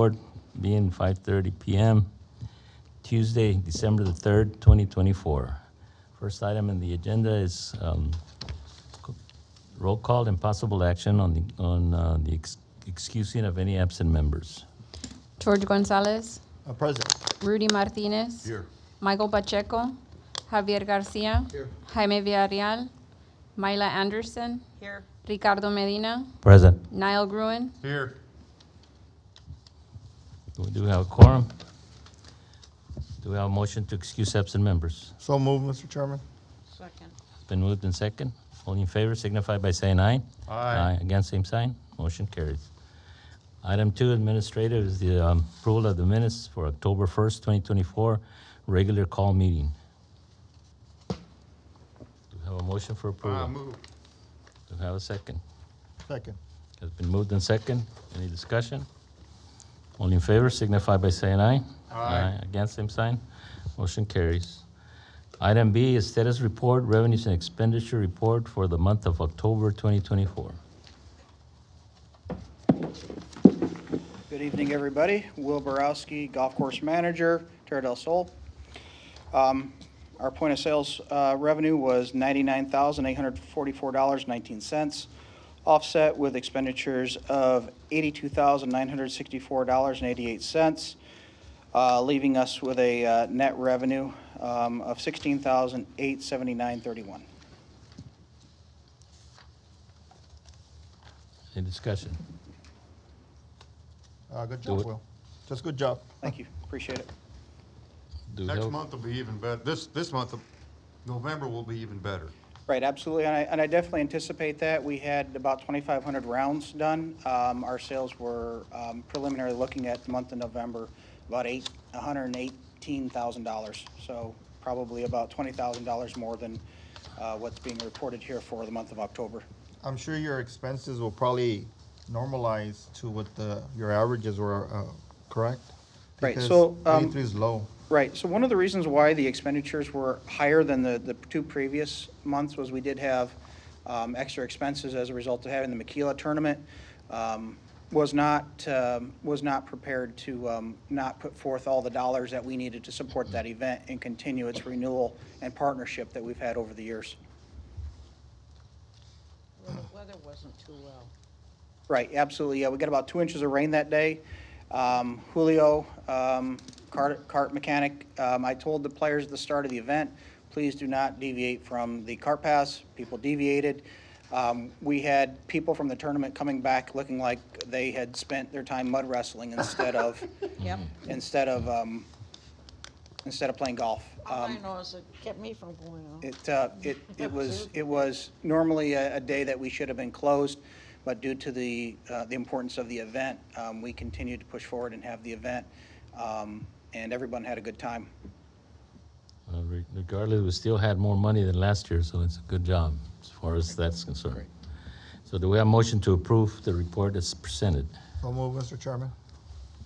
report being 5:30 p.m. Tuesday, December the 3rd, 2024. First item on the agenda is roll call and possible action on the excusing of any absent members. George Gonzalez. Present. Rudy Martinez. Here. Michael Pacheco. Javier Garcia. Here. Jaime Villarreal. Myla Anderson. Here. Ricardo Medina. Present. Niall Gruen. Here. We do have a quorum. Do we have a motion to excuse absent members? So moved, Mr. Chairman. Second. It's been moved in second. All in favor signify by saying aye. Aye. Against, same sign. Motion carries. Item 2, administrative, is the approval of the minutes for October 1st, 2024, regular call meeting. Do we have a motion for approval? Move. Do we have a second? Second. It's been moved in second. Any discussion? All in favor signify by saying aye. Aye. Against, same sign. Motion carries. Item B is status report, revenues and expenditure report for the month of October 2024. Good evening, everybody. Will Borowski, Golf Course Manager, Terra del Sol. Our point of sales revenue was $99,844.19, offset with expenditures of $82,964.88, leaving us with a net revenue of $16,879.31. Any discussion? Good Do job, it. Will. Just good job. Thank you. Appreciate it. Do we Next have- month will be even better. This month, November will be even better. Right, absolutely, and I definitely anticipate that. We had about 2,500 rounds done. Our sales were preliminarily looking at the month of November, about $118,000. So probably about $20,000 more than what's being reported here for the month of October. I'm sure your expenses will probably normalize to what your averages were, correct? Right, Because so, 83 is low. Right, so one of the reasons why the expenditures were higher than the two previous months was we did have extra expenses as a result of having the Maquila tournament. Was not prepared to not put forth all the dollars that we needed to support that event and continue its renewal and partnership that we've had over the years. Well, the weather wasn't too well. Right, absolutely, yeah, we got about 2 inches of rain that day. Julio, cart mechanic, I told the players at the start of the event, please do not deviate from the cart paths. People deviated. We had people from the tournament coming back looking like they had spent their time mud wrestling instead of Yep. instead of playing golf. All I know is it kept me from going on. It was normally a day that we should have been closed, but due to the importance of the event, we continued to push forward and have the event, and everyone had a good time. Regardless, we still had more money than last year, so it's a good job as far as that's concerned. So do we have a motion to approve the report as presented? So moved, Mr. Chairman.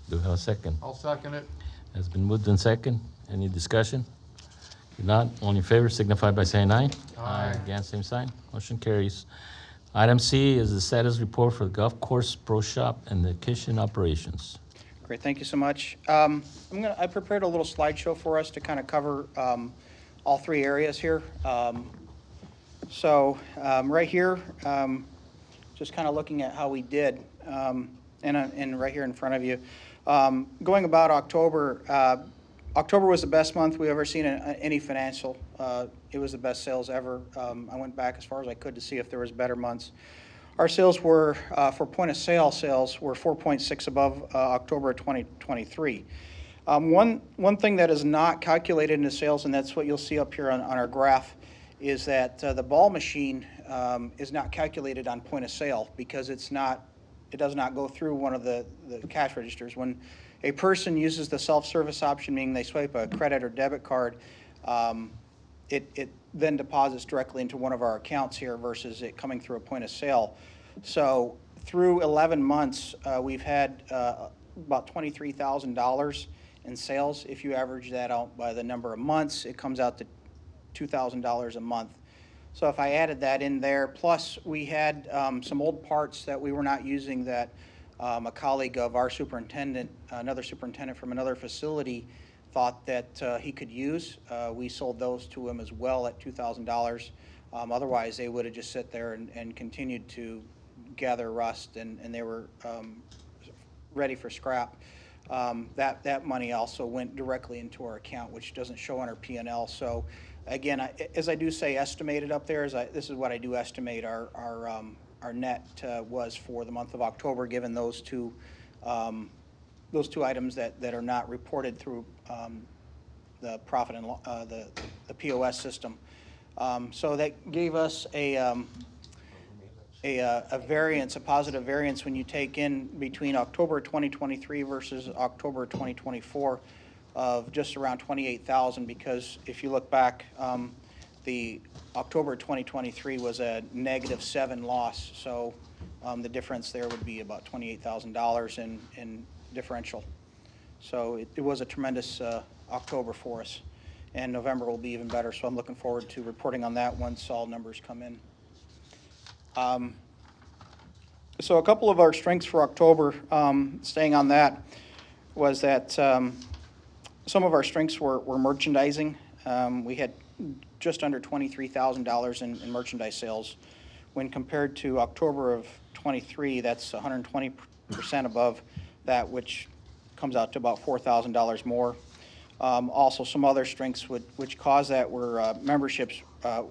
Do we have a second? I'll second it. Has been moved in second. Any discussion? If not, all in favor signify by saying aye. Aye. Against, same sign. Motion carries. Item C is the status report for the golf course pro shop and the kitchen operations. Great, thank you so much. I prepared a little slideshow for us to kind of cover all three areas here. Right here, just kind of looking at how we did, and right here in front of you. Going about October, October was the best month we've ever seen in any financial. It was the best sales ever. I went back as far as I could to see if there was better months. Our sales were, for point of sale sales, were 4.6 above October of 2023. One thing that is not calculated into sales, and that's what you'll see up here on our graph, is that the ball machine is not calculated on point of sale because it does not go through one of the cash registers. When a person uses the self-service option, meaning they swipe a credit or debit card, it then deposits directly into one of our accounts here versus it coming through a point of sale. So through 11 months, we've had about $23,000 in sales. If you average that out by the number of months, it comes out to $2,000 a month. So if I added that in there, plus we had some old parts that we were not using that A colleague of our superintendent, another superintendent from another facility, thought that he could use. We sold those to him as well at $2,000. Otherwise, they would have just sit there and continued to gather rust, and they were ready for scrap. That money also went directly into our account, which doesn't show on our P&L. So again, as I do say estimated up there, this is what I do estimate our net was for the month of October, given those two items that are not reported through the profit and the POS system. So that gave us a variance, a positive variance when you take in between October 2023 versus October 2024 of just around 28,000, because if you look back, the October 2023 was a -7 loss, so the difference there would be about $28,000 in differential. So it was a tremendous October for us, and November will be even better, so I'm looking forward to reporting on that once all numbers come in. So a couple of our strengths for October, staying on that, was that some of our strengths were merchandising. We had just under $23,000 in merchandise sales. When compared to October of '23, that's 120% above that, which comes out to about $4,000 more. Also, some other strengths which caused that were memberships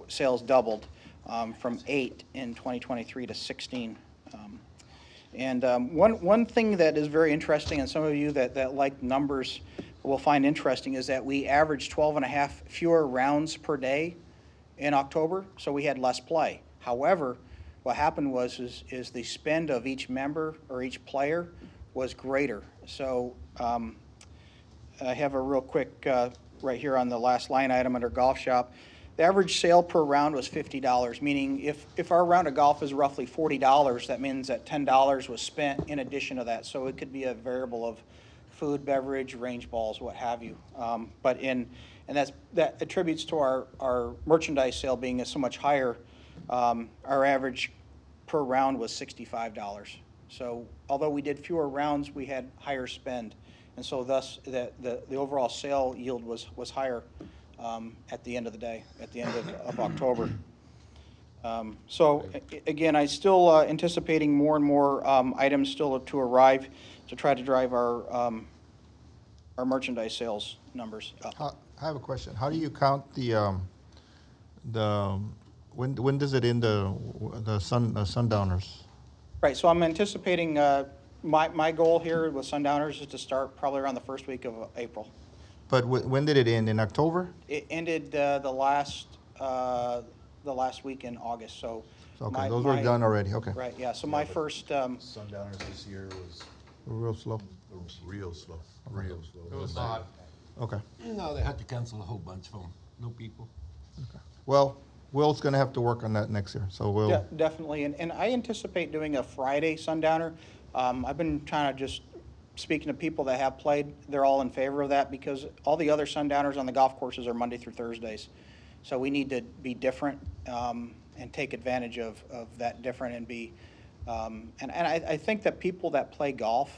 sales doubled from 8 in 2023 to 16. One thing that is very interesting, and some of you that like numbers will find interesting, is that we averaged 12 and a half fewer rounds per day in October, so we had less play. However, what happened was the spend of each member or each player was greater. So I have a real quick right here on the last line item under golf shop. The average sale per round was $50, meaning if our round of golf is roughly $40, that means that $10 was spent in addition to that. So it could be a variable of food, beverage, range balls, what have you. That attributes to our merchandise sale being so much higher. Our average per round was $65. So although we did fewer rounds, we had higher spend. And so thus the overall sale yield was higher at the end of the day, at the end of October. Again, I still anticipating more and more items still to arrive to try to drive our merchandise sales numbers up. I have a question. How do you count when does it end the sundowners? Right, so I'm anticipating, my goal here with Sundowners is to start probably around the first week of April. But when did it end? In October? It ended the last week in August, so. Okay, those were done already, okay. Right, yeah, so my first, Sundowners this year was Real slow, real slow, real slow. It was odd. okay. No, they had to cancel a whole bunch of them. No people. Well, Will's gonna have to work on that next year, so we'll, definitely, and I anticipate doing a Friday Sundowner. I've been trying to just, speaking to people that have played, they're all in favor of that because all the other Sundowners on the golf courses are Monday through Thursdays. So we need to be different and take advantage of that different and be, and I think that people that play golf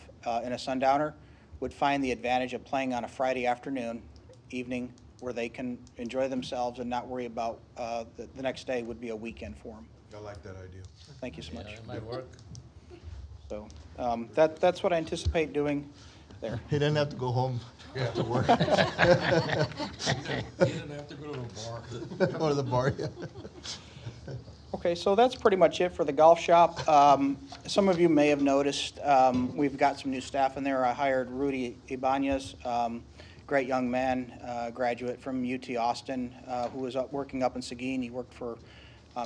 in a Sundowner would find the advantage of playing on a Friday afternoon, evening, where they can enjoy themselves and not worry about the next day would be a weekend for them. I like that idea. Thank you so much. Yeah, it might work. So that's what I anticipate doing there. he didn't have to go home Yeah. to work. You didn't have to go to a bar. Or the bar, yeah. Okay, so that's pretty much it for the golf shop. Some of you may have noticed we've got some new staff in there. I hired Rudy Ibanez, great young man, graduate from UT Austin, who was working up in Seguin. He worked for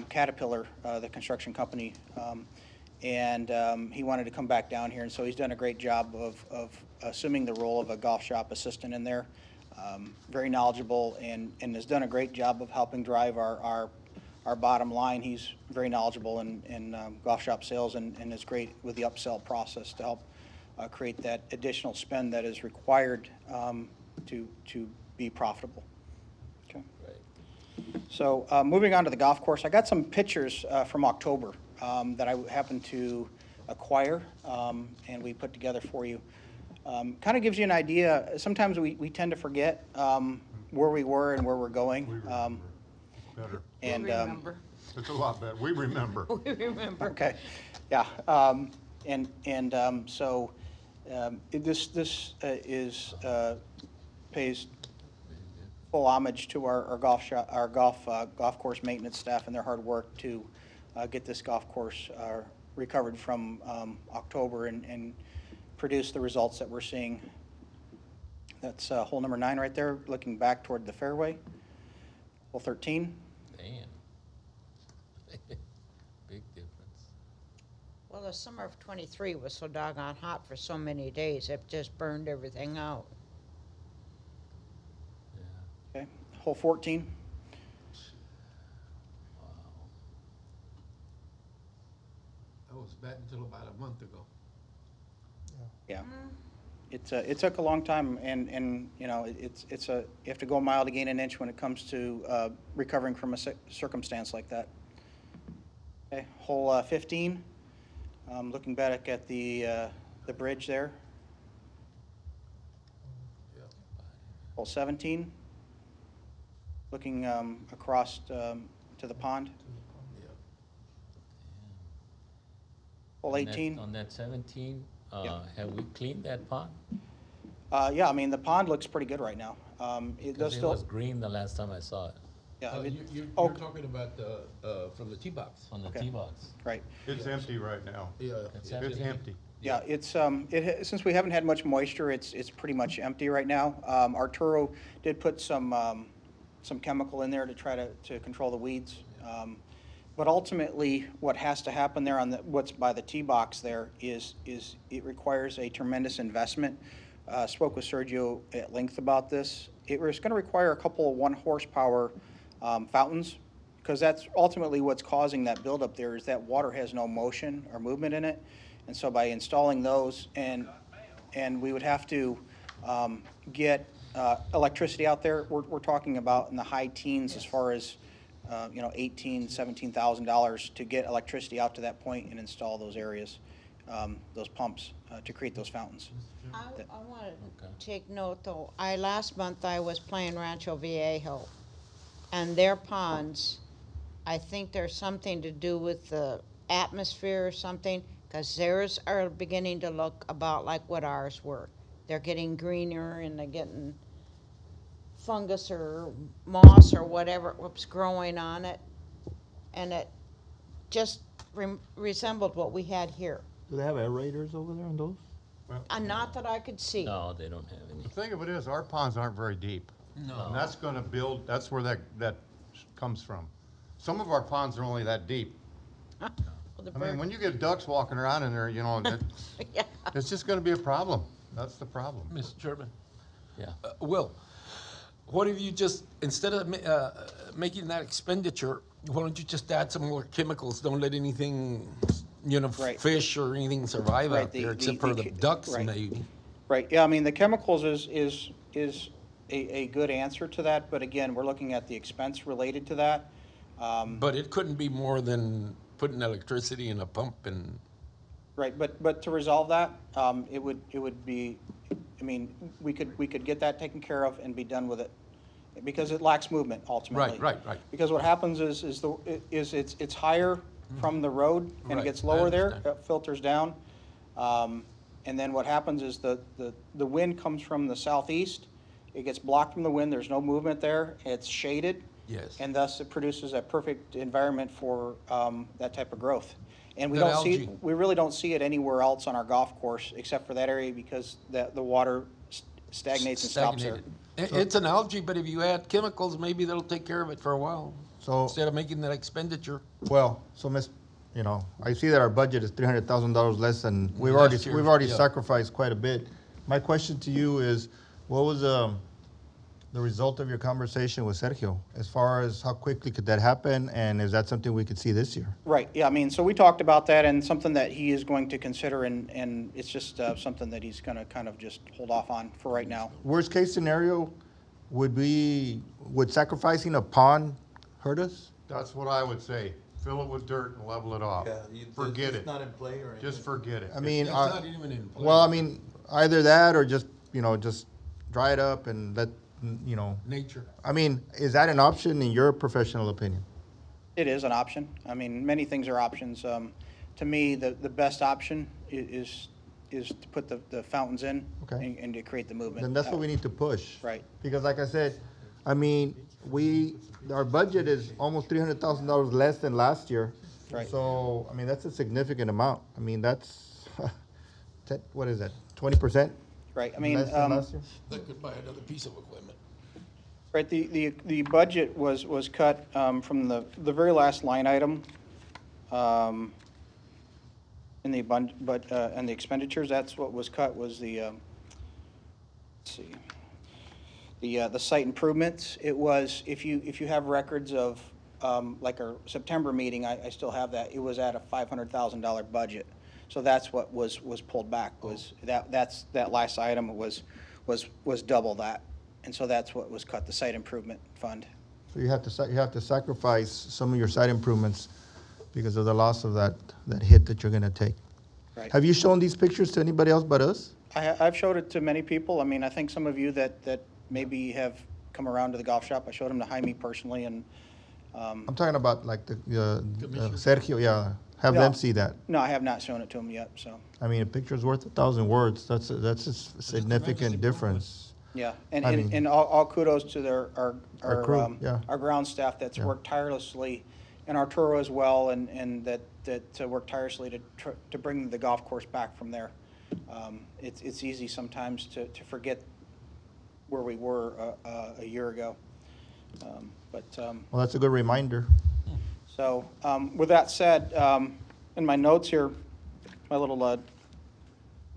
Caterpillar, the construction company, and he wanted to come back down here, and so he's done a great job of assuming the role of a golf shop assistant in there. Very knowledgeable and has done a great job of helping drive our bottom line. He's very knowledgeable in golf shop sales and is great with the upsell process to help create that additional spend that is required to be profitable. Okay. So moving on to the golf course, I got some pictures from October that I happened to acquire, and we put together for you. Kind of gives you an idea. Sometimes we tend to forget where we were and where we're going. Better. And Remember, It's a lot better. We remember. we remember. okay, yeah. So this pays full homage to our golf course maintenance staff and their hard work to get this golf course recovered from October and produce the results that we're seeing. That's hole number 9 right there, looking back toward the fairway. Hole 13. Damn. Big difference. Well, the summer of '23 was so doggone hot for so many days, it just burned everything out. Yeah. Okay, hole 14. Wow. That was bad until about a month ago. Yeah. It took a long time, and you know, you have to go a mile to gain an inch when it comes to recovering from a circumstance like that. Okay, hole 15. Looking back at the bridge there. Hole 17. Looking across to the pond. Hole On that- 18. On that 17, Yeah. have we cleaned that pond? Yeah, I mean, the pond looks pretty good right now. It does Because it still, was green the last time I saw it, yeah, You're oh, talking about from the tee box. on the Okay. tee box. right. It's empty right now. Yeah. It's yeah. It's empty. Yeah, since we haven't had much moisture, it's pretty much empty right now. Arturo did put some chemical in there to try to control the weeds. But ultimately, what has to happen there on what's by the tee box there is it requires a tremendous investment. Spoke with Sergio at length about this. It was going to require a couple of 1 horsepower fountains, because that's ultimately what's causing that buildup there, is that water has no motion or movement in it. And so by installing those, and we would have to get electricity out there, we're talking about in the high teens as far as $18,000, $17,000 to get electricity out to that point and install those areas, those pumps to create those fountains. I want to Okay. take note, though. Last month I was playing Rancho Viejo, and their ponds, I think there's something to do with the atmosphere or something, because theirs are beginning to look about like what ours were. They're getting greener and they're getting fungus or moss or whatever was growing on it, and it just resembled what we had here. Do they have aerators over there on those? Not that I could see. No, they don't have any. The thing of it is, our ponds aren't very deep. No. And that's gonna build, that's where that comes from. Some of our ponds are only that deep. Well, the I mean, bird- when you get ducks walking around in there, Yeah. it's just gonna be a problem. That's the problem. Mr. Chairman. Yeah. Will, what if you just, instead of making that expenditure, why don't you just add some more chemicals? Don't let anything, Right. fish or anything survive Right, out there, except for the ducks right. maybe. Right, yeah, I mean, the chemicals is a good answer to that, but again, we're looking at the expense related to that. But it couldn't be more than putting electricity in a pump and, Right, but to resolve that, it would be, I mean, we could get that taken care of and be done with it, because it lacks movement ultimately. Right. Because what happens is it's higher from the road and it Right, gets I lower there, understand. it filters down. And then what happens is the wind comes from the southeast, it gets blocked from the wind, there's no movement there, it's shaded. Yes. And thus it produces a perfect environment for that type of growth. And we That don't see, algae. we really don't see it anywhere else on our golf course except for that area, because the water stagnates and stops there. stagnated. It's an algae, but if you add chemicals, maybe that'll take care of it for a while, So, instead of making that expenditure. I see that our budget is $300,000 less than, we've Last year's, already yeah. sacrificed quite a bit. My question to you is, what was the result of your conversation with Sergio, as far as how quickly could that happen, and is that something we could see this year? Right, yeah, I mean, so we talked about that, and something that he is going to consider, and it's just something that he's gonna kind of just hold off on for right now. Worst case scenario, would sacrificing a pond hurt us? That's what I would say. fill it with dirt and level it off. Forget It's it. not in play or anything? Just forget it. I mean, It's not even in play. well, I mean, either that or just, just dry it up and let, Nature. I mean, is that an option in your professional opinion? It is an option. I mean, many things are options. To me, the best option is to put the fountains in Okay. and to create the movement. Then that's what we need to push. Right. Because like I said, I mean, our budget is almost $300,000 less than last year. Right. So, I mean, that's a significant amount. I mean, that's, what is that, 20%? Right. I mean, Less than last year? That could buy another piece of equipment. right, the budget was cut from the very last line item in the and the expenditures. That's what was cut, was the, let's see, the site improvements. It was, if you have records of, like our September meeting, I still have that, it was at a $500,000 budget. So that's what was pulled back, was that last item was double that. And so that's what was cut, the site improvement fund. So you have to sacrifice some of your site improvements because of the loss of that hit that you're gonna take. Right. Have you shown these pictures to anybody else but us? I've showed it to many people. I mean, I think some of you that maybe have come around to the golf shop, I showed them to Jaime personally, and, I'm talking about like the Commissioner? Sergio, yeah, have Yeah. them see that. no, I have not shown it to them yet, so, I mean, a picture's worth 1,000 words. That's a significant difference. yeah. And, I and, mean- and all kudos to Our crew, yeah. our ground staff that's Yeah. worked tirelessly, and Arturo as well, and that worked tirelessly to bring the golf course back from there. It's easy sometimes to forget where we were a year ago. Well, that's a good reminder. So, with that said, in my notes here, my little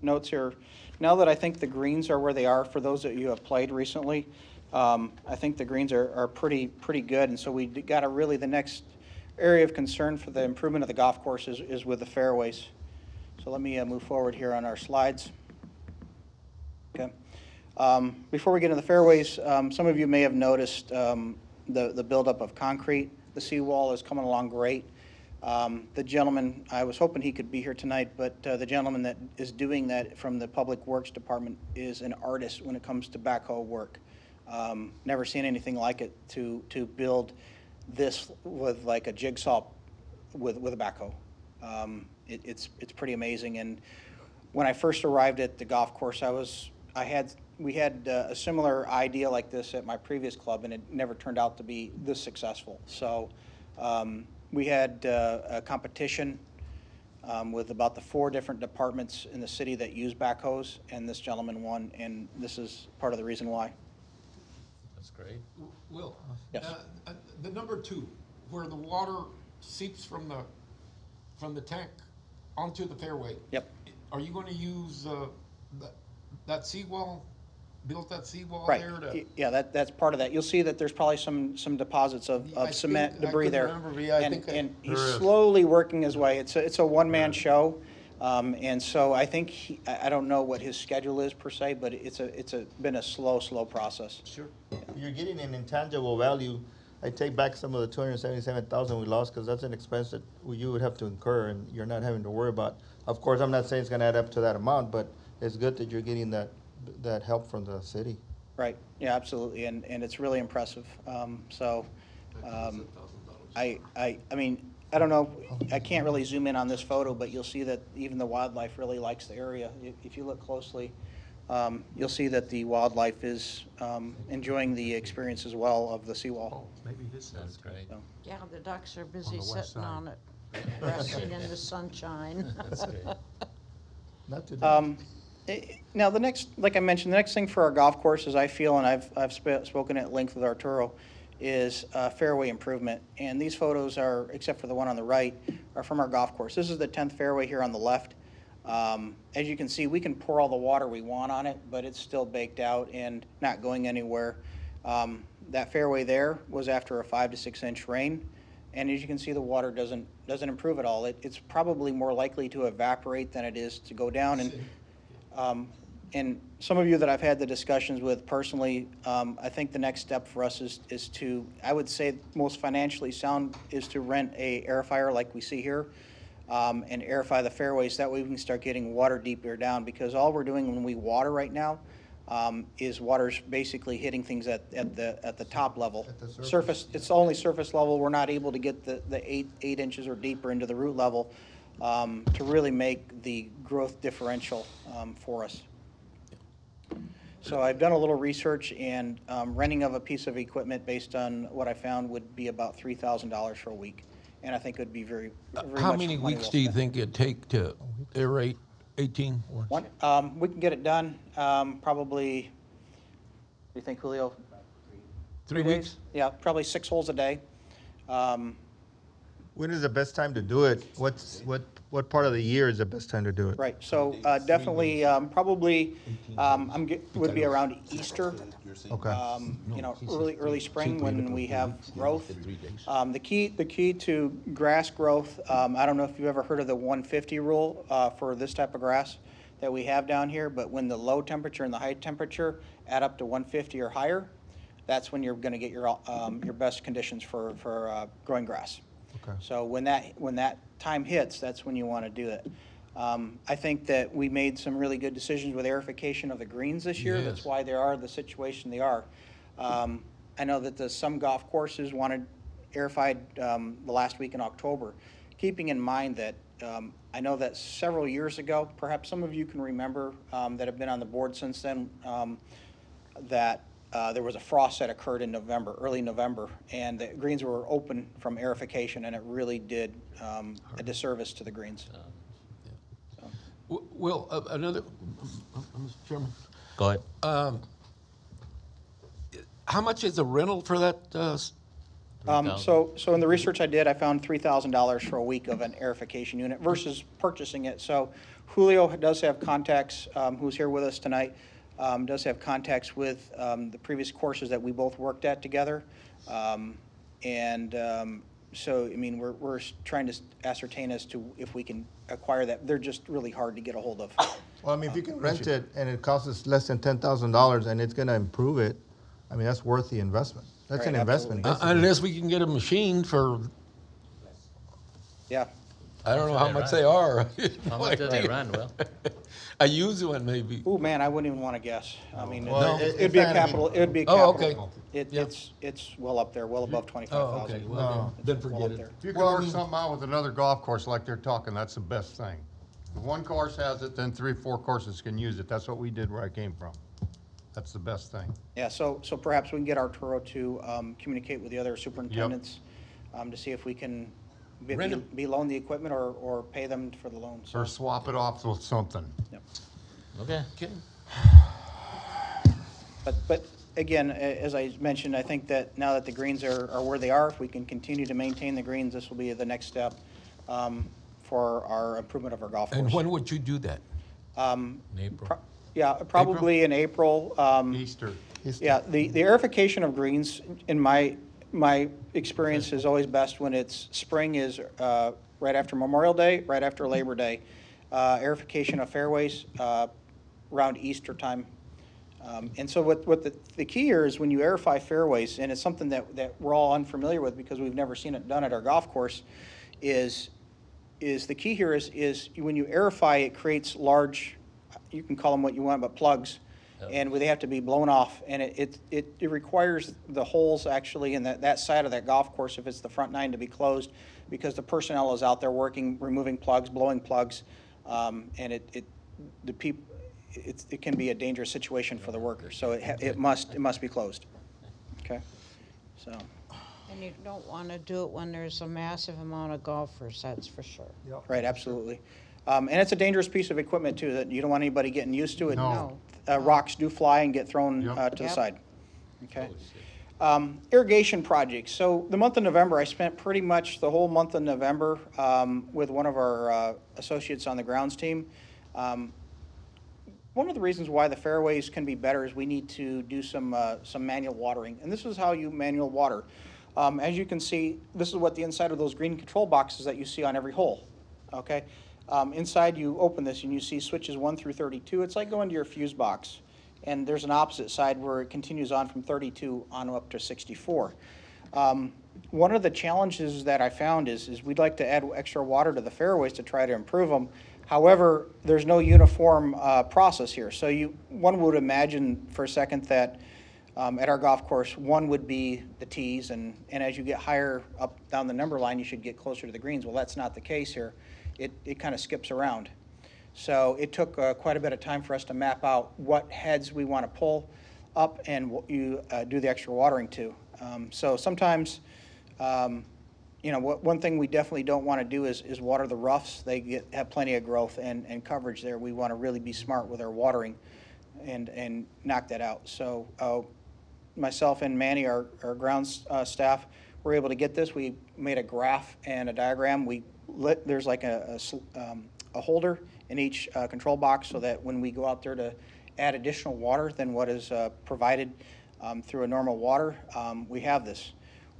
notes here, now that I think the greens are where they are, for those of you who have played recently, I think the greens are pretty good, and so we got to really, the next area of concern for the improvement of the golf course is with the fairways. So let me move forward here on our slides. Okay. Before we get into the fairways, some of you may have noticed the buildup of concrete. The seawall is coming along great. The gentleman, I was hoping he could be here tonight, but the gentleman that is doing that from the Public Works Department is an artist when it comes to backhoe work. Never seen anything like it, to build this with like a jigsaw with a backhoe. It's pretty amazing. And when I first arrived at the golf course, we had a similar idea like this at my previous club, and it never turned out to be this successful. So we had a competition with about the 4 different departments in the city that use backhoes, and this gentleman won, and this is part of the reason why. That's great. Will? Yes. The number 2, where the water seeps from the tank onto the fairway. Yep. Are you going to use that seawall, build that seawall Right. there to? Yeah, that's part of that. You'll see that there's probably some deposits I of think- cement I debris couldn't there. remember, yeah, I And think and he's There is. slowly working his way. It's a one-man show. And so I think I don't know what his schedule is per se, but it's been a slow process. Sure. You're getting an intangible value. I take back some of the 277,000 we lost because that's an expense that you would have to incur and you're not having to worry about. Of course, I'm not saying it's gonna add up to that amount, but it's good that you're getting that help from the city. Right, yeah, absolutely, and it's really impressive. I mean, I don't know, I can't really zoom in on this photo, but you'll see that even the wildlife really likes the area. If you look closely, you'll see that the wildlife is enjoying the experience as well of the seawall. Maybe his. That's great. So, Yeah, the ducks are busy the west sitting side. on it, resting in the sunshine. That's great. Not today. Now, the next, like I mentioned, the next thing for our golf course is, I feel, and I've spoken at length with Arturo, is fairway improvement. And these photos are, except for the one on the right, are from our golf course. This is the 10th fairway here on the left. As you can see, we can pour all the water we want on it, but it's still baked out and not going anywhere. That fairway there was after a 5 to 6 inch rain. And as you can see, the water doesn't improve at all. It's probably more likely to evaporate than it is to go down. And some of you that I've had the discussions with personally, I think the next step for us is to, I would say most financially sound is to rent a aerifier like we see here, and aerify the fairways. That way we can start getting water deeper down, because all we're doing when we water right now is water's basically hitting things at the top level. At the Surface, it's only surface level. We're not able to get the 8 inches or deeper into the root level to really make the growth differential for us. So I've done a little research, and renting of a piece of equipment based on what I found would be about $3,000 for a week. And I think it would be very How much many money weeks well do you spent. think it'd take to aerate 18? We can get it done, probably, what do you think, Julio? 3 weeks? Yeah, probably 6 holes a day. When is the best time to do it? What part of the year is the best time to do it? Right, so definitely, probably, would be around Easter. Okay. You know, early spring when we have growth. The key to grass growth, I don't know if you've ever heard of the 150 rule for this type of grass that we have down here, but when the low temperature and the high temperature add up to 150 or higher, that's when you're gonna get your best conditions for growing grass. Okay. So when that time hits, that's when you wanna do it. I think that we made some really good decisions with aerification of the greens this year. That's Yes. why they are the situation they are. I know that some golf courses wanted aerified the last week in October, keeping in mind that I know that several years ago, perhaps some of you can remember that have been on the board since then, that there was a frost that occurred in November, early November, and the greens were open from aerification, and it really did a disservice to the greens. Will, another, Mr. Chairman, Go ahead. how much is a rental for that? So in the research I did, I found $3,000 for a week of an aerification unit versus purchasing it. So Julio does have contacts, who's here with us tonight, does have contacts with the previous courses that we both worked at together. So, I mean, we're trying to ascertain as to if we can acquire that. They're just really hard to get a hold of. Well, I mean, if you can rent it and it costs us less than $10,000 and it's gonna improve it, I mean, that's worth the investment. That's an Right, investment. basically. Unless we can get a machine for, Yeah. I don't know How how much much they they are. How much do they run, Will? A used one, maybe. Oh, man, I wouldn't even want to guess. I mean, Well, it'd be a capital, it'd be a Oh, capital. okay. Yeah. It's well up there, well above Oh, 25,000. okay, well, then Well forget up it. there. If you can work something out with another golf course like they're talking, that's the best thing. If one course has it, then 3 or 4 courses can use it. That's what we did where I came from. That's the best thing. Yeah, so perhaps we can get Arturo to communicate with the other superintendents to see if we can Rent 'em. be loaned the equipment or pay them for the loan. So, Or swap it off with something. yep. Okay. But again, as I mentioned, I think that now that the greens are where they are, if we can continue to maintain the greens, this will be the next step for our improvement of our golf course. And when would you do that? In April. Yeah, probably in April. Easter. Yeah, the aerification of greens, in my experience, is always best when it's spring, is right after Memorial Day, right after Labor Day. Aerification of fairways around Easter time. And so what the key here is when you aerify fairways, and it's something that we're all unfamiliar with because we've never seen it done at our golf course, is the key here is when you aerify, it creates large, you can call them what you want, but plugs, and they have to be blown off, and it requires the holes actually in that side of that golf course, if it's the front 9, to be closed, because the personnel is out there working, removing plugs, blowing plugs, and it can be a dangerous situation for the workers, so it must be closed. Okay, so. And you don't want to do it when there's a massive amount of golfers, that's for sure. Right, absolutely. And it's a dangerous piece of equipment, too, that you don't want anybody getting used to it. No. Rocks do fly and get thrown Yep. to the Yep. side. Okay. Irrigation projects. So the month of November, I spent pretty much the whole month of November with one of our associates on the grounds team. One of the reasons why the fairways can be better is we need to do some manual watering. And this is how you manual water. As you can see, this is what the inside of those green control boxes that you see on every hole, okay? Inside, you open this and you see switches 1 through 32. It's like going to your fuse box. and there's an opposite side where it continues on from 32 on up to 64. One of the challenges that I found is we'd like to add extra water to the fairways to try to improve them. However, there's no uniform process here. So one would imagine for a second that at our golf course, one would be the tees, and as you get higher up down the number line, you should get closer to the greens. Well, that's not the case here. It kind of skips around. So it took quite a bit of time for us to map out what heads we want to pull up and what you do the extra watering to. So sometimes, one thing we definitely don't want to do is water the roughs. They have plenty of growth and coverage there. We want to really be smart with our watering and knock that out. So myself and Manny, our grounds staff, were able to get this. We made a graph and a diagram. There's like a holder in each control box so that when we go out there to add additional water than what is provided through a normal water, we have this.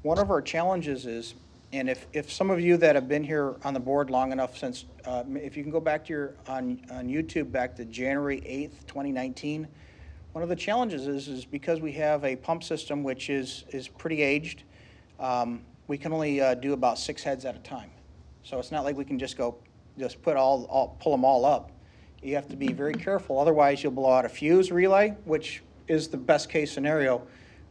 One of our challenges is, and if some of you that have been here on the board long enough since, if you can go back to on YouTube back to January 8th, 2019, one of the challenges is because we have a pump system which is pretty aged, we can only do about 6 heads at a time. So it's not like we can just pull them all up. You have to be very careful, otherwise you'll blow out a fuse relay, which is the best case scenario,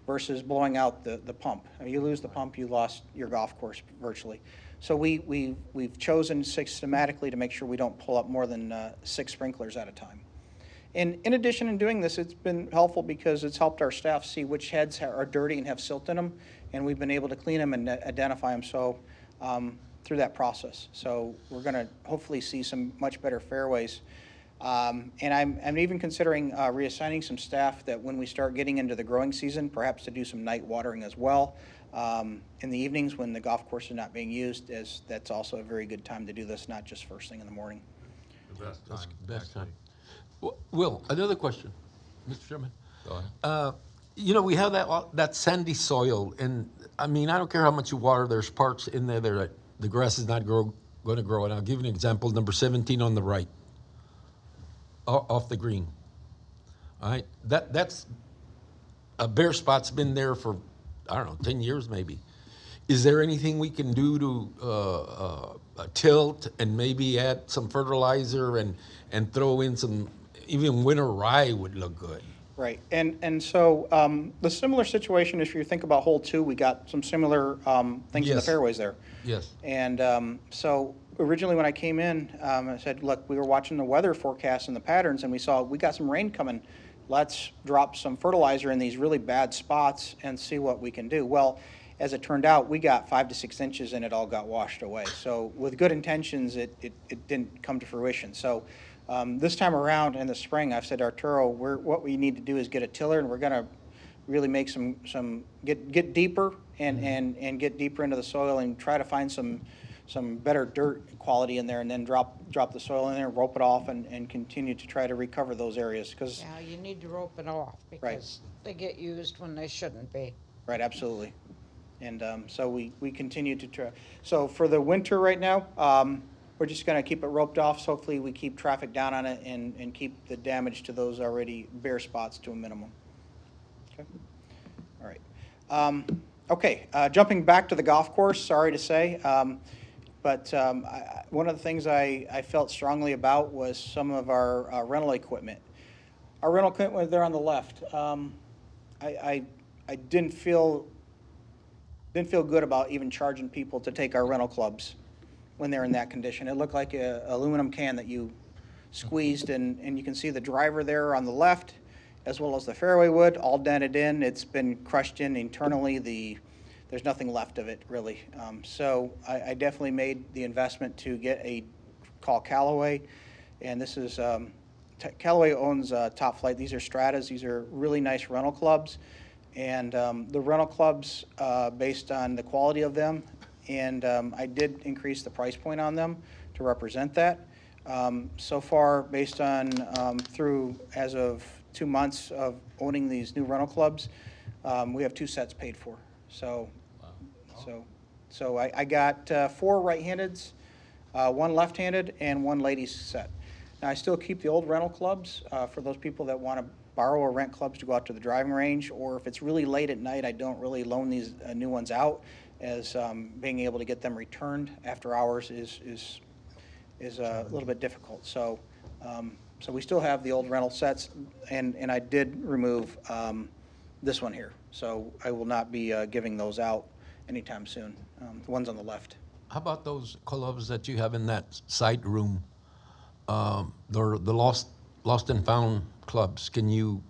versus blowing out the pump. If you lose the pump, you lost your golf course virtually. So we've chosen systematically to make sure we don't pull up more than 6 sprinklers at a time. And in addition in doing this, it's been helpful because it's helped our staff see which heads are dirty and have silt in them, and we've been able to clean them and identify them through that process. So we're going to hopefully see some much better fairways. And I'm even considering reassigning some staff that when we start getting into the growing season, perhaps to do some night watering as well. In the evenings when the golf course is not being used, that's also a very good time to do this, not just first thing in the morning. The best time. Best time. actually. Will, another question, Mr. Chairman. Go ahead. We have that sandy soil, and I mean, I don't care how much you water, there's parts in there that the grass is not going to grow. And I'll give you an example, number 17 on the right, off the green. All right, that's a bare spot's been there for, I don't know, 10 years maybe. Is there anything we can do to tilt and maybe add some fertilizer and throw in some, even winter rye would look good? Right, and so the similar situation, if you think about hole 2, we got some similar things in the Yes. fairways there. Yes. And so originally when I came in, I said, look, we were watching the weather forecast and the patterns, and we got some rain coming. Let's drop some fertilizer in these really bad spots and see what we can do. Well, as it turned out, we got 5 to 6 inches and it all got washed away. So with good intentions, it didn't come to fruition. So this time around in the spring, I've said, Arturo, what we need to do is get a tiller, and we're going to really make get deeper and get deeper into the soil and try to find some better dirt quality in there, and then drop the soil in there, rope it off, and continue to try to recover those areas. Because Yeah, you need to rope it off because they get used when they shouldn't be. Right, absolutely. And so we continue to try. So for the winter right now, we're just going to keep it roped off. So hopefully we keep traffic down on it and keep the damage to those already bare spots to a minimum. Okay. All right. Okay, jumping back to the golf course, sorry to say. But one of the things I felt strongly about was some of our rental equipment. Our rental equipment there on the left. I didn't feel good about even charging people to take our rental clubs when they're in that condition. It looked like an aluminum can that you squeezed, and you can see the driver there on the left, as well as the fairway wood, all dented in. It's been crushed in internally. There's nothing left of it, really. So I definitely made the investment to get call Callaway, and this is, Callaway owns Top Flight. These are Stratas. These are really nice rental clubs. And the rental clubs, based on the quality of them, and I did increase the price point on them to represent that. So far, based on as of 2 months of owning these new rental clubs, we have 2 sets paid for. So I got 4 right-handeds, 1 left-handed, and 1 ladies set. Now, I still keep the old rental clubs for those people that want to borrow or rent clubs to go out to the driving range, or if it's really late at night, I don't really loan these new ones out, as being able to get them returned after hours is a little bit difficult. So, so we still have the old rental sets, and I did remove this one here. So I will not be giving those out anytime soon, the ones on the left. How about those clubs that you have in that site room? The lost and found clubs. Can you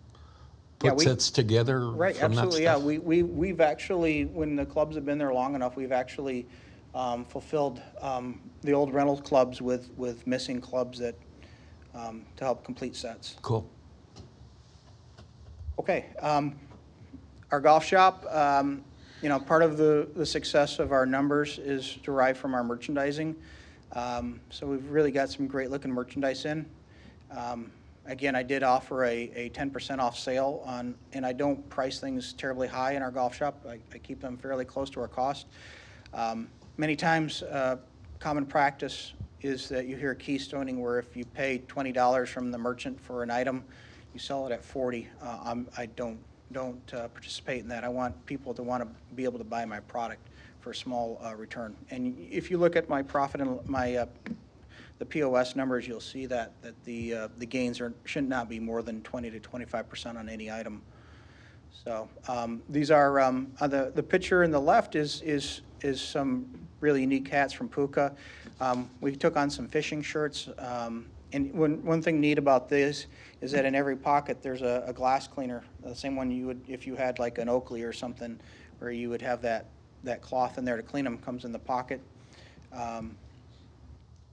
Yeah, put sets together Right, from that absolutely, yeah. stuff? We've actually, when the clubs have been there long enough, we've actually fulfilled the old rental clubs with missing clubs that, to help complete sets. Cool. Okay, our golf shop, you know, part of the success of our numbers is derived from our merchandising. So we've really got some great looking merchandise in. Again, I did offer a 10% off sale on, and I don't price things terribly high in our golf shop. I keep them fairly close to our cost. Many times, common practice is that you hear keystoning where if you pay $20 from the merchant for an item, you sell it at 40. I don't participate in that. I want people to want to be able to buy my product for a small return. And if you look at my profit and my the POS numbers, you'll see that the gains should not be more than 20 to 25% on any item. So these are the picture in the left is some really unique hats from Puka. We took on some fishing shirts, and one thing neat about this is that in every pocket there's a glass cleaner, the same one you would if you had like an Oakley or something, where you would have that cloth in there to clean them, comes in the pocket.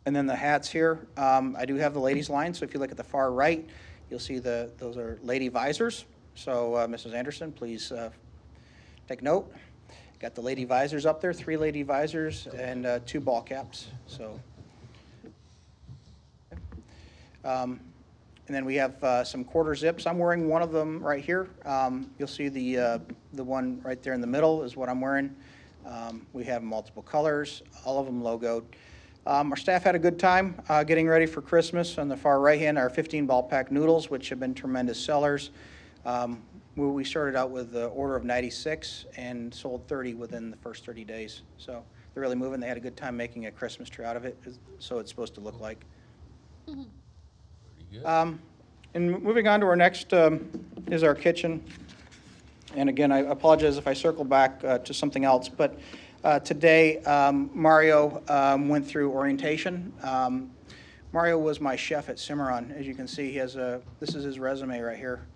And then the hats here, I do have the ladies line, so if you look at the far right, you'll see those are lady visors. So Mrs. Anderson, please take note. Got the lady visors up there, 3 lady visors and 2 ball caps. So, and then we have some quarter zips. I'm wearing one of them right here. You'll see the one right there in the middle is what I'm wearing. We have multiple colors, all of them logoed. Our staff had a good time getting ready for Christmas. On the far right hand are 15 ball pack noodles, which have been tremendous sellers. We started out with the order of 96 and sold 30 within the first 30 days. So they're really moving. They had a good time making a Christmas tree out of it, so it's supposed to look like. And moving on to our next is our kitchen. And again, I apologize if I circle back to something else, but today Mario went through orientation. Mario was my chef at Cimarron. As you can see, he has this is his resume right here.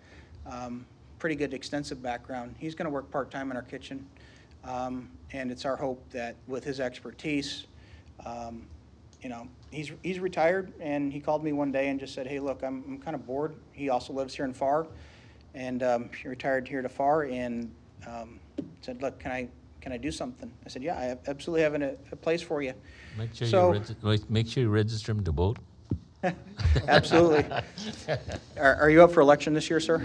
Pretty good extensive background. He's going to work part-time in our kitchen, and it's our hope that with his expertise, you know, he's retired, and he called me one day and just said, hey, look, I'm kind of bored. He also lives here in Pharr, and he retired here to Pharr, and said, look, can I do something? I said, yeah, I absolutely have a place for you. Make sure So- make sure you register him to vote. Absolutely. Are you up for election this year, sir?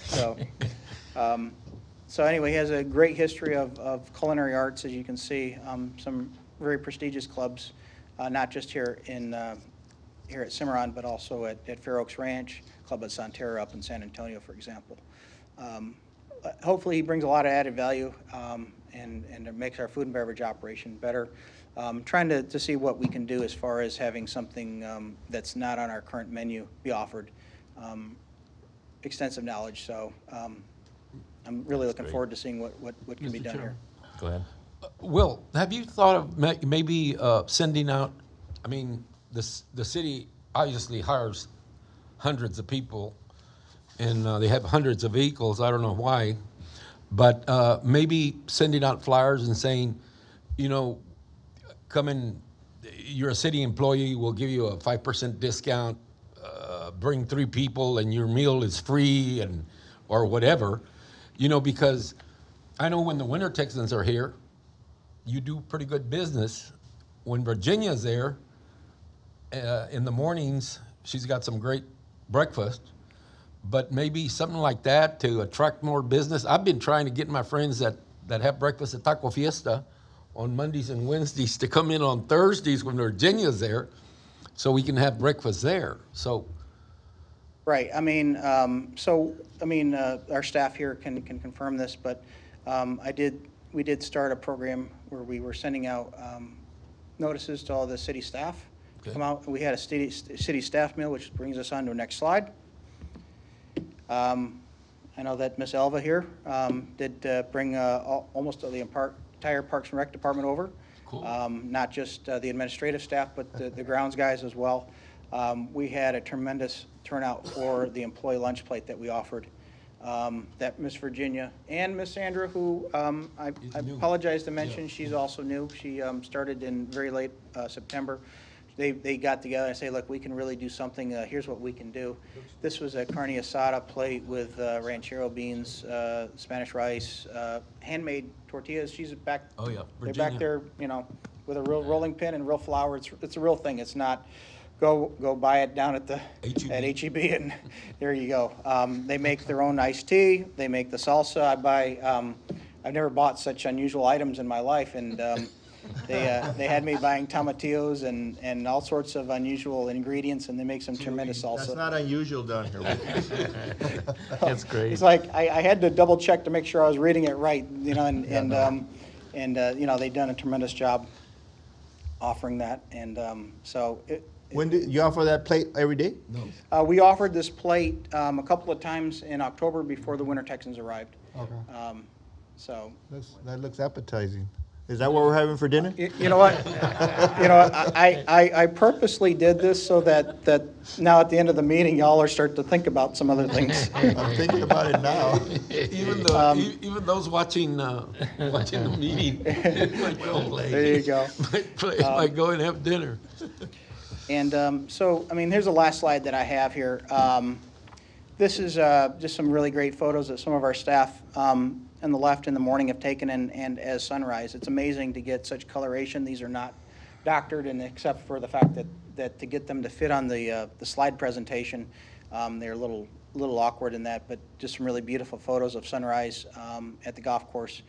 So, so anyway, he has a great history of culinary arts, as you can see. Some very prestigious clubs, not just here at Cimarron, but also at Fair Oaks Ranch, Club at Santerre up in San Antonio, for example. Hopefully, he brings a lot of added value, and it makes our food and beverage operation better. Trying to see what we can do as far as having something that's not on our current menu be offered. Extensive knowledge, so I'm really looking forward to seeing what can be Mr. done here. Chairman. Go ahead. Will, have you thought of maybe sending out, I mean, the city obviously hires hundreds of people, and they have hundreds of vehicles, I don't know why, but maybe sending out flyers and saying, you know, come in, you're a city employee, we'll give you a 5% discount, bring 3 people and your meal is free, and or whatever, you know, because I know when the winter Texans are here, you do pretty good business. When Virginia's there, in the mornings, she's got some great breakfast, but maybe something like that to attract more business. I've been trying to get my friends that have breakfast at Taco Fiesta on Mondays and Wednesdays to come in on Thursdays when Virginia's there, so we can have breakfast there. So, Right, I mean, our staff here can confirm this, but we did start a program where we were sending out notices to all the city staff to Okay. come out. We had a city staff meal, which brings us on to our next slide. I know that Miss Elva here did bring almost the entire Parks and Rec department over. Cool. Not just the administrative staff, but the grounds guys as well. We had a tremendous turnout for the employee lunch plate that we offered. That Miss Virginia and Miss Sandra, who I new. apologize to mention, Yeah. she's also new. She started in very late September. They got together and say, look, we can really do something. Here's what we can do. This was a carne asada plate with ranchero beans, Spanish rice, handmade tortillas. She's back. Oh, yeah, They're back Virginia. there, with a real rolling pin and real flour. It's a real thing. It's not go buy it down at H-E-B. at HEB and there you go. They make their own iced tea. They make the salsa. I've never bought such unusual items in my life, and they had me buying tomatillos and all sorts of unusual ingredients, and they make some tremendous salsa. That's not unusual down here. That's great. It's like, I had to double check to make sure I was reading it right, they've done a tremendous job offering that, and When do you offer that plate every day? no. we offered this plate a couple of times in October before the Winter Texans arrived. Okay. So, That looks appetizing. Is that what we're having for dinner? you know what? I purposely did this so that now at the end of the meeting, y'all are starting to think about some other things. I'm thinking about it now. Even those watching the meeting, might go play. There you go. Might go and have dinner. And here's the last slide that I have here. This is just some really great photos that some of our staff on the left in the morning have taken and as sunrise. It's amazing to get such coloration. These are not doctored, and except for the fact that to get them to fit on the slide presentation, they're a little awkward in that, but just some really beautiful photos of sunrise at the golf course.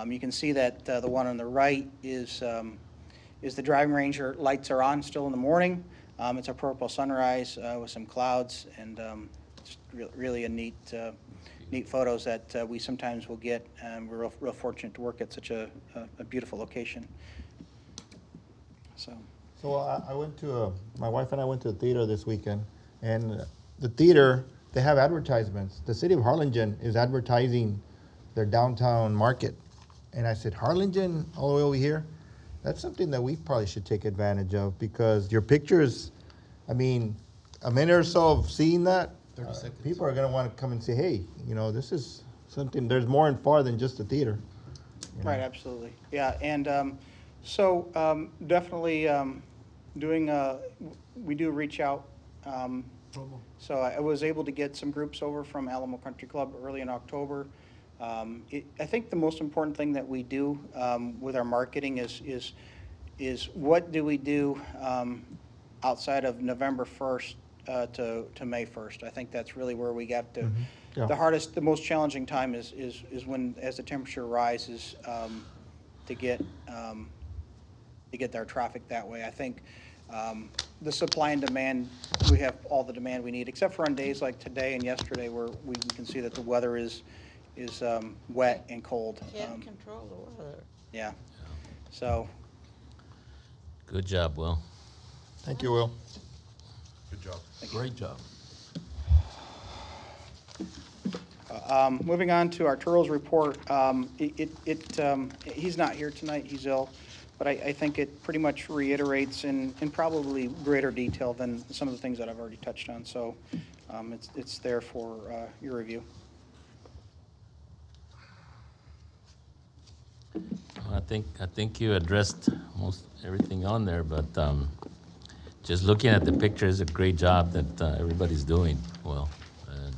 You can see that the one on the right is the driving range. Lights are on still in the morning. It's a purple sunrise with some clouds, and just really a neat photos that we sometimes will get. We're real fortunate to work at such a beautiful location. So I went to, my wife and I went to the theater this weekend, and the theater, they have advertisements. The city of Harlingen is advertising their downtown market. And I said, Harlingen, all the way over here? That's something that we probably should take advantage of, because your pictures, a minute or so of seeing that, 30 seconds. people are gonna wanna come and say, hey, this is something, there's more in Pharr than just a theater. right, absolutely, yeah, and definitely we do reach out. So I was able to get some groups over from Alamo Country Club early in October. I think the most important thing that we do with our marketing is what do we do outside of November 1st to May 1st. I think that's really where we got to. Yeah. The most challenging time is when, as the temperature rises, to get our traffic that way. I think the supply and demand, we have all the demand we need, except for on days like today and yesterday where we can see that the weather is wet and cold. Can't control the weather. Yeah. So, Good job, Will. Thank you, Will. Good job. Great job. moving on to Arturo's report, he's not here tonight, he's ill, but I think it pretty much reiterates in probably greater detail than some of the things that I've already touched on, so it's there for your review. I think you addressed most everything on there, but just looking at the pictures, a great job that everybody's doing. Well, and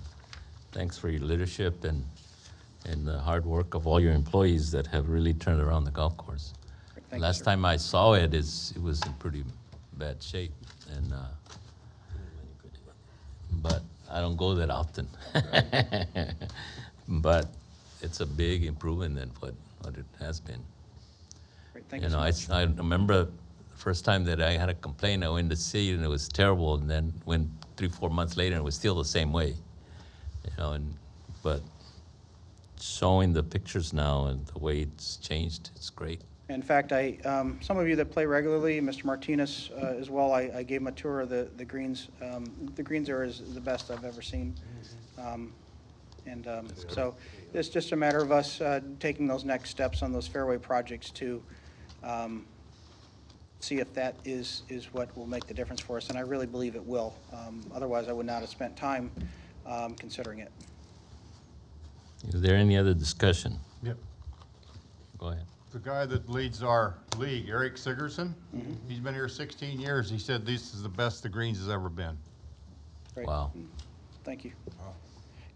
thanks for your leadership and the hard work of all your employees that have really turned around the golf course. Thank you, Last sir. time I saw it, it was in pretty bad shape, and but I don't go that often. But it's a big improvement than what it has been. Great, thank you You so know, much. I remember the first time that I had a complaint, I went to see it and it was terrible, and then went 3-4 months later and it was still the same way. You know, but showing the pictures now and the way it's changed, it's great. In fact, some of you that play regularly, Mr. Martinez as well, I gave him a tour of the greens. The greens area is the best I've ever seen. So it's just a matter of us taking those next steps on those fairway projects to see if that is what will make the difference for us, and I really believe it will. Otherwise, I would not have spent time considering it. Is there any other discussion? Yep. Go ahead. The guy that leads our league, Eric Sigerson, he's been here 16 years. He said this is the best the greens has ever been. Great. Wow. Thank you.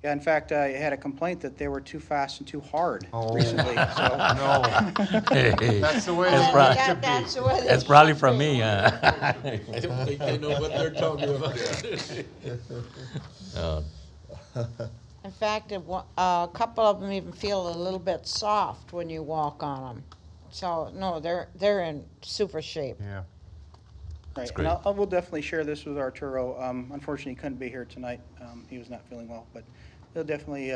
Yeah, in fact, I had a complaint that they were too fast and too hard Oh. recently, so. No, Hey, that's the way That's it right. should That's be. the way they that's probably should from be. me. I don't think they know what they're talking about. In fact, a couple of them even feel a little bit soft when you walk on them. So, no, they're in super shape. Yeah. Right, great. and I will definitely share this with Arturo. Unfortunately, he couldn't be here tonight. He was not feeling well, but he'll definitely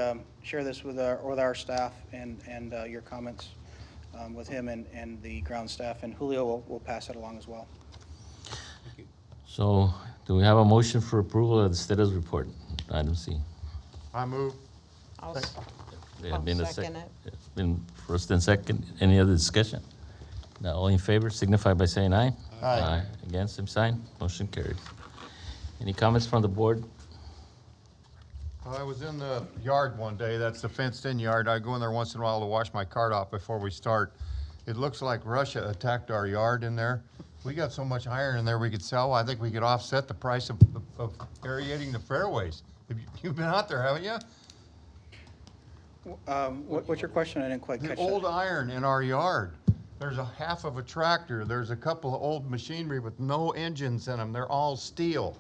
share this with our staff and your comments with him and the ground staff, and Julio will pass it along as well. So, do we have a motion for approval of the status report? Item C. I move. I'll There I'll been a second it. It's been first and second. Any other discussion? Now, all in favor signify by saying aye. Aye. Against, same sign. Motion carries. Any comments from the board? I was in the yard one day, that's the fenced-in yard. I go in there once in a while to wash my cart off before we start. It looks like Russia attacked our yard in there. We got so much iron in there we could sell. I think we could offset the price of aerating the fairways. You've been out there, haven't you? What's your question? I didn't quite The catch old that. iron in our yard. There's a half of a tractor. There's a couple of old machinery with no engines in them. They're all steel.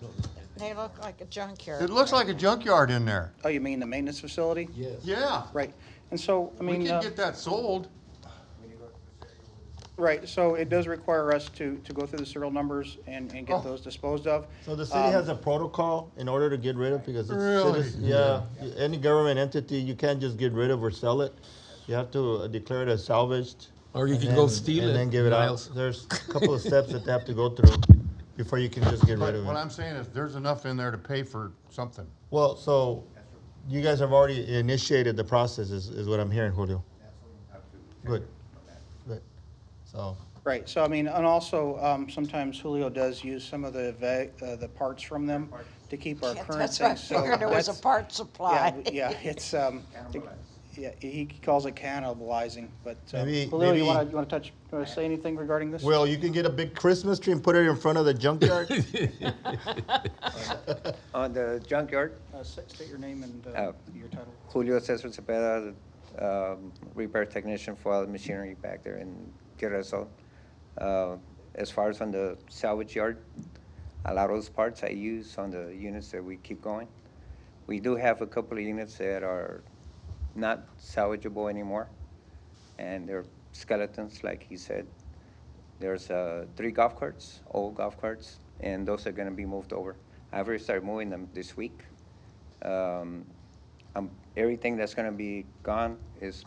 They look like a junkyard. It looks like a junkyard in there. Oh, you mean the maintenance facility? Yes. Yeah. Right, and so, I We mean, could get that sold. right, so it does require us to go through the serial numbers and Oh. get those disposed of. So the city has a protocol in order to get rid of, because it's Really? yeah, any government entity, you can't just get rid of or sell it. You have to declare it as salvaged. Or you and can go then- steal it. And then give it out. Niles. There's a couple of steps that they have to go through before you can just get rid But of what it. I'm saying is, there's enough in there to pay for something. Well, so you guys have already initiated the process, is what I'm hearing, Julio. Good, good. So, Right, so I mean, and also, sometimes Julio does use some of the parts from them to keep our Yeah, current that's what I things. So figured there was a that's- part supply. Yeah, it's, yeah, he calls it cannibalizing, but, Maybe- Julio, you maybe- wanna say anything regarding this? well, you can get a big Christmas tree and put it in front of the junkyard. On the junkyard, State your name and Oh. your title. Julio Cesar Cepeda, repair technician for all the machinery back there in Querétaro. As far as on the salvage yard, a lot of those parts I use on the units that we keep going. We do have a couple of units that are not salvageable anymore, and they're skeletons, like he said. There's 3 golf carts, old golf carts, and those are gonna be moved over. I've already started moving them this week. Everything that's gonna be gone is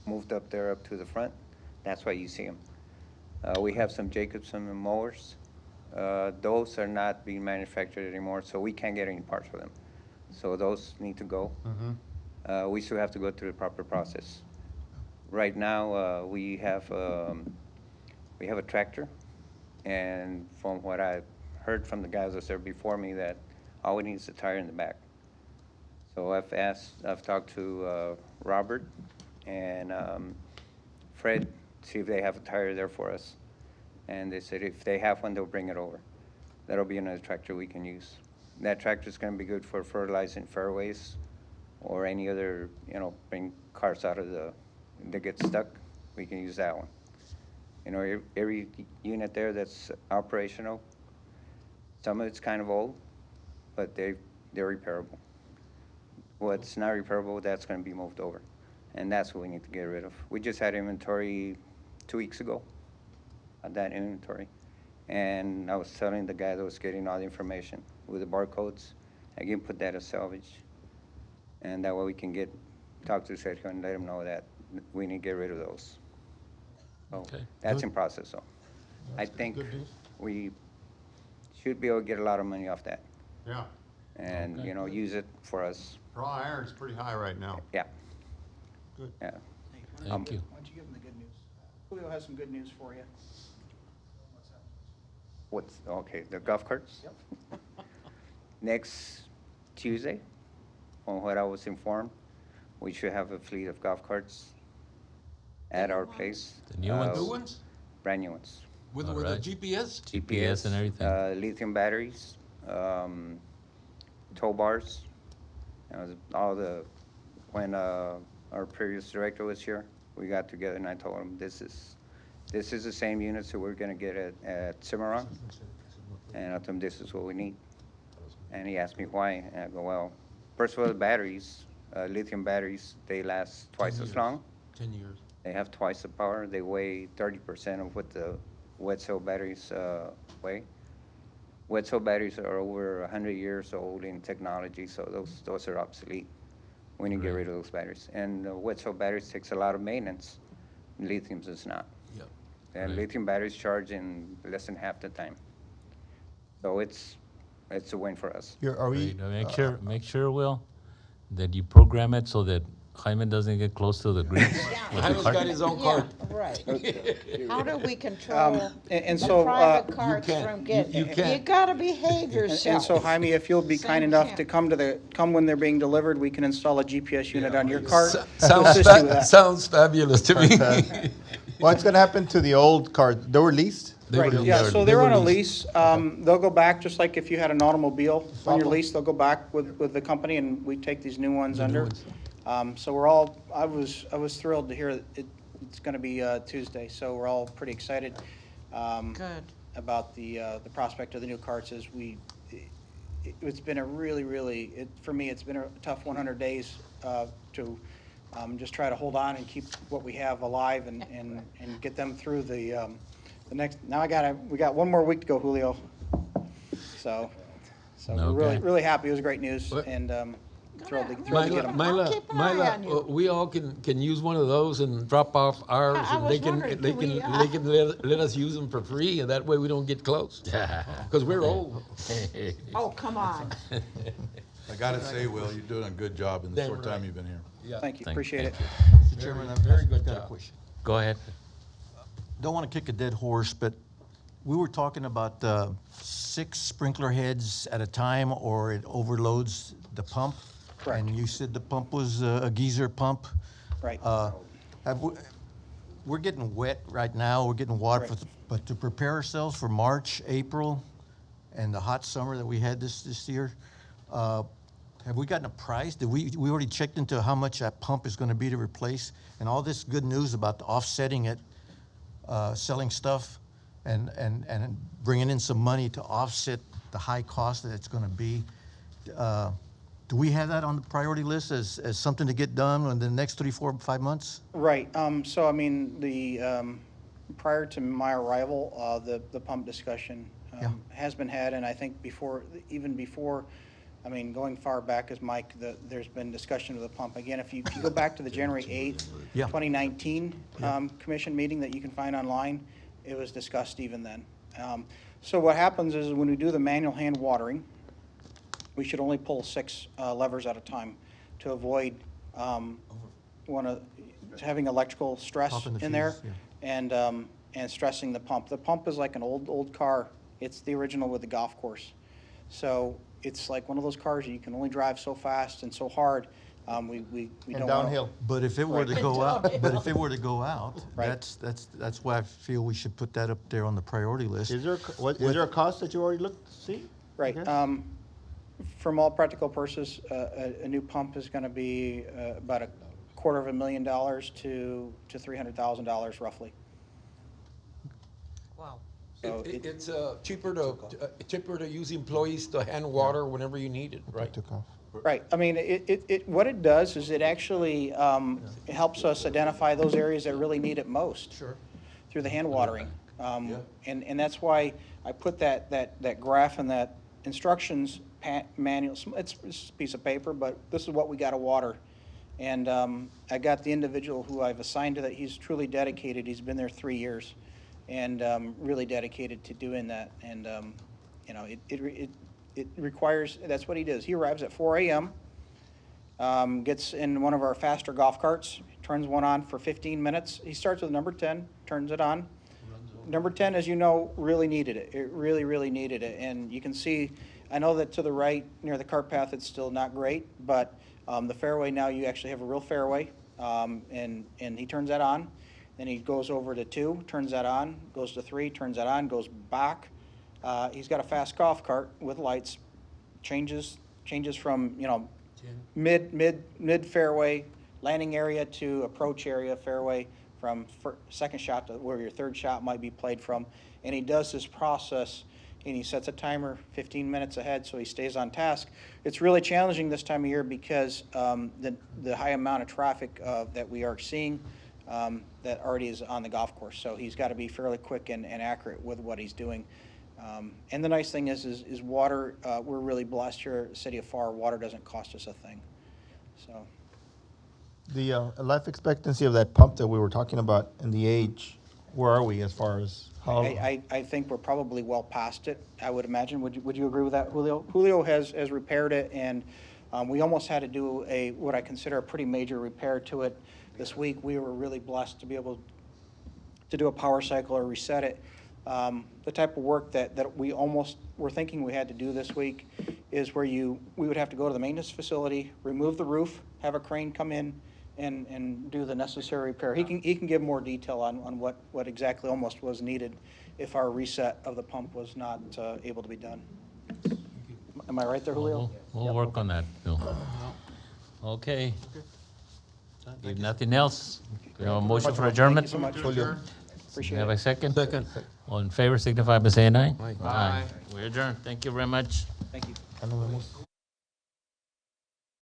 moved up there up to the front. That's why you see them. We have some Jacobson mowers. Those are not being manufactured anymore, so we can't get any parts for them. So those need to go. We still have to go through the proper process. Right now, we have a tractor, and from what I heard from the guys that there before me, that all we need is a tire in the back. So I've talked to Robert and Fred, see if they have a tire there for us. And they said if they have one, they'll bring it over. That'll be another tractor we can use. That tractor's gonna be good for fertilizing fairways or any other, bring cars out of that get stuck, we can use that one. Every unit there that's operational, some of it's kind of old, but they're repairable. What's not repairable, that's gonna be moved over. And that's what we need to get rid of. We just had inventory 2 weeks ago, of that inventory. And I was telling the guy that was getting all the information with the barcodes, I can put that as salvage. And that way we can talk to Sergio and let him know that we need to get rid of those. So Okay, that's good. in process, so. I think good news. we should be able to get a lot of money off that Yeah, and, Okay. you know, use it for us. raw iron's pretty high right now. Yeah. Good. Yeah. Thank you. Why don't you give them the good news? Julio has some good news for you. Okay, the golf carts? Yep. Next Tuesday, from what I was informed, we should have a fleet of golf carts at our place. The new ones? New ones? Brand new ones. With All a right. GPS? GPS and everything. Lithium batteries, tow bars. When our previous director was here, we got together and I told him, this is the same units that we're gonna get at Cimarron. And I told him, this is what we need. And he asked me why, and I go, well, first of all, the batteries, lithium batteries, they last twice 10 as years. long. 10 years. They have twice the power. They weigh 30% of what the wet cell batteries weigh. Wet cell batteries are over 100 years old in technology, so those are obsolete. We need to get Right. rid of those batteries. And wet cell batteries takes a lot of maintenance. Lithium's is not. Yep. And Right. lithium batteries charge in less than half the time. So it's a win for us. Are we, Great. Make sure, Will, that you program it so that Jaime doesn't get close to the greens. with the Jaime's cart. got his own Yeah, cart. right. How do we control And the so, private carts can't. from getting? You can't. You gotta behave And yourself. so Jaime, if you'll be kind Same enough to camp. come when they're being delivered, we can install a GPS unit on your cart. to Sounds, assist you with that. sounds fabulous to me. what's gonna happen to the old cars? They were leased? Right, yeah, so they're on a lease. They'll go back, just like if you had an automobile on your lease, they'll go back with the company, and we take these new ones The new under. ones. So I was thrilled to hear that it's gonna be Tuesday, so we're all pretty excited Good. about the prospect of the new carts as it's been a really, for me, it's been a tough 100 days to just try to hold on and keep what we have alive and get them through the next, now we got one more week to go, Julio. So we're Okay. really happy. It was great news What? and thrilled to get Myla, them. Myla, keep an eye Myla, on you. we all can use one of those and drop off ours, I and was they can, wondering, they do can, we, they can let us use them for free, and that way we don't get close. Because we're old. Oh, come on. I gotta say, Will, you're doing a good job in the Damn short time right. you've been here. Yeah. Thank you, Thank- appreciate it. thank Mr. Chairman, Very I've good got a job. question. Go ahead. Don't want to kick a dead horse, but we were talking about 6 sprinkler heads at a time, or it overloads the pump. Correct. And you said the pump was a geyser pump. Right. We're getting wet right now, we're getting water, Correct. but to prepare ourselves for March, April, and the hot summer that we had this year, have we gotten a price? Did we already checked into how much that pump is gonna be to replace? And all this good news about offsetting it, selling stuff and bringing in some money to offset the high cost that it's gonna be. Do we have that on the priority list as something to get done in the next 3, 4, 5 months? Right, so I mean, prior to my arrival, the pump discussion Yeah. has been had, and I think even before, I mean, going far back as Mike, there's been discussion of the pump. Again, if you go back to the January 8th, Yeah. 2019 commission meeting that you can find online, it was discussed even then. So what happens is when we do the manual hand watering, we should only pull 6 levers at a time to avoid having electrical stress Pump in the in there fuse, yeah. and stressing the pump. The pump is like an old car. It's the original with the golf course. So it's like one of those cars you can only drive so fast and so hard. We And don't wanna- downhill. But if it were to go out, Right. that's why I feel we should put that up there on the priority list. Is there a cost that you already looked, see? Right. Okay. From all practical purposes, a new pump is going to be about $250,000 to $300,000 roughly. Wow. So It's cheaper to use employees to hand water whenever you need it, right? Took off. Right, I mean, what it does is it actually helps us identify those areas that really need it most. Sure. Through the hand watering. And that's why I put that graph and that instructions manual, it's a piece of paper, but this is what we got to water. And I got the individual who I've assigned to that, he's truly dedicated, he's been there 3 years, and really dedicated to doing that. And, you know, it requires, that's what he does. He arrives at 4 a.m., gets in one of our faster golf carts, turns one on for 15 minutes. He starts with number 10, turns it on. Number 10, as you know, really needed it. It really, really needed it. And you can see, I know that to the right, near the cart path, it's still not great, but the fairway now, you actually have a real fairway. And he turns that on. Then he goes over to 2, turns that on, goes to 3, turns that on, goes back. He's got a fast golf cart with lights, changes from, you know, mid fairway landing area to approach area fairway, from second shot to where your third shot might be played from. And he does this process, and he sets a timer 15 minutes ahead so he stays on task. It's really challenging this time of year because the high amount of traffic that we are seeing that already is on the golf course. So he's got to be fairly quick and accurate with what he's doing. And the nice thing is water, we're really blessed here at the city of Pharr. Water doesn't cost us a thing. So. The life expectancy of that pump that we were talking about and the age, where are we as far as how? I think we're probably well past it, I would imagine. Would you agree with that, Julio? Julio has repaired it, and we almost had to do what I consider a pretty major repair to it this week. We were really blessed to be able to do a power cycle or reset it. The type of work that we almost were thinking we had to do this week is where we would have to go to the maintenance facility, remove the roof, have a crane come in, and do the necessary repair. He can give more detail on what exactly almost was needed if our reset of the pump was not able to be done. Am I right there, Julio? We'll work on that, Bill. Okay. If nothing else, we have a motion for adjournment. Thank you so much. Julio. Appreciate Have it. a second? Second. All in favor, signify by saying aye. Aye. Aye. We adjourn. Thank you very much. Thank you. Ya nos vemos.